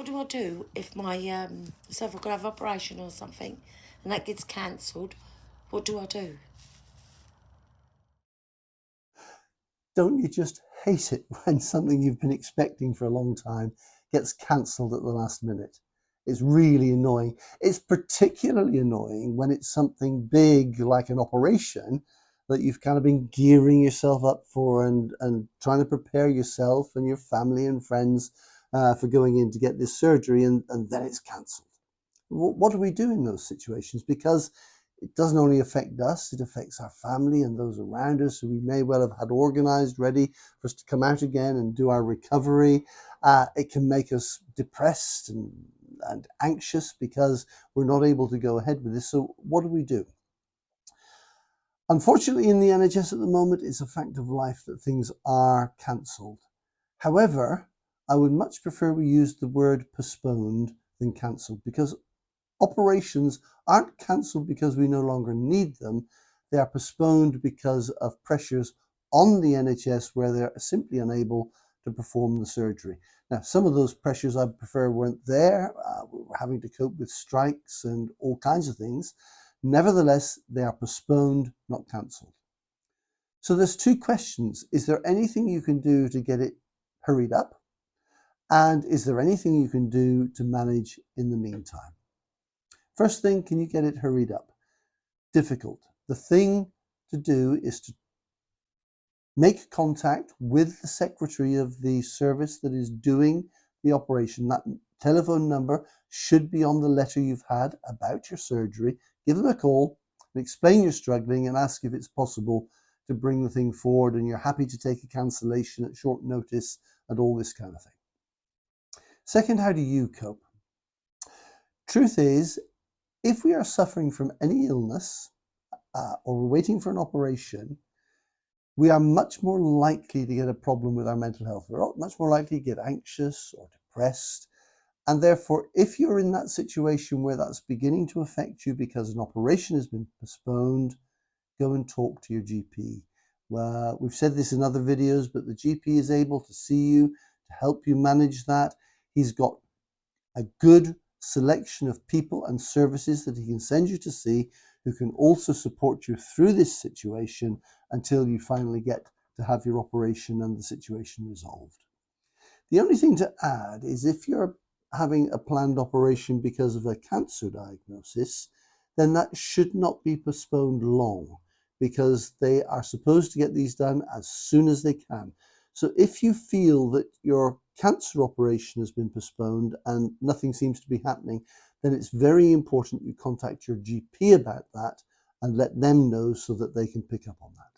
do I do if my, so if I've got to have an operation or something and that gets cancelled, what do I do? Don't you just hate it when something you've been expecting for a long time gets cancelled at the last minute? It's really annoying. It's particularly annoying when it's something big like an operation that you've kind of been gearing yourself up for and trying to prepare yourself and your family and friends for going in to get this surgery, and then it's cancelled. What do we do in those situations? Because it doesn't only affect us, it affects our family and those around us who we may well have had organized, ready for us to come out again and do our recovery. It can make us depressed and anxious because we're not able to go ahead with this. So what do we do? Unfortunately, in the NHS at the moment, it's a fact of life that things are cancelled. However, I would much prefer we use the word postponed than cancelled, because operations aren't cancelled because we no longer need them. They are postponed because of pressures on the NHS where they're simply unable to perform the surgery. Now, some of those pressures I prefer weren't there. We were having to cope with strikes and all kinds of things. Nevertheless, they are postponed, not cancelled. So there's two questions. Is there anything you can do to get it hurried up? And is there anything you can do to manage in the meantime? First thing, can you get it hurried up? Difficult. The thing to do is to make contact with the secretary of the service that is doing the operation. That telephone number should be on the letter you've had about your surgery. Give them a call and explain you're struggling and ask if it's possible to bring the thing forward and you're happy to take a cancellation at short notice and all this kind of thing. Second, how do you cope? Truth is, if we are suffering from any illness or we're waiting for an operation, we are much more likely to get a problem with our mental health. We're much more likely to get anxious or depressed. And therefore, if you're in that situation where that's beginning to affect you because an operation has been postponed, go and talk to your GP. We've said this in other videos, but the GP is able to see you, to help you manage that. He's got a good selection of people and services that he can send you to see, who can also support you through this situation until you finally get to have your operation and the situation resolved. The only thing to add is if you're having a planned operation because of a cancer diagnosis, then that should not be postponed long, because they are supposed to get these done as soon as they can. So if you feel that your cancer operation has been postponed and nothing seems to be happening, then it's very important you contact your GP about that and let them know so that they can pick up on that.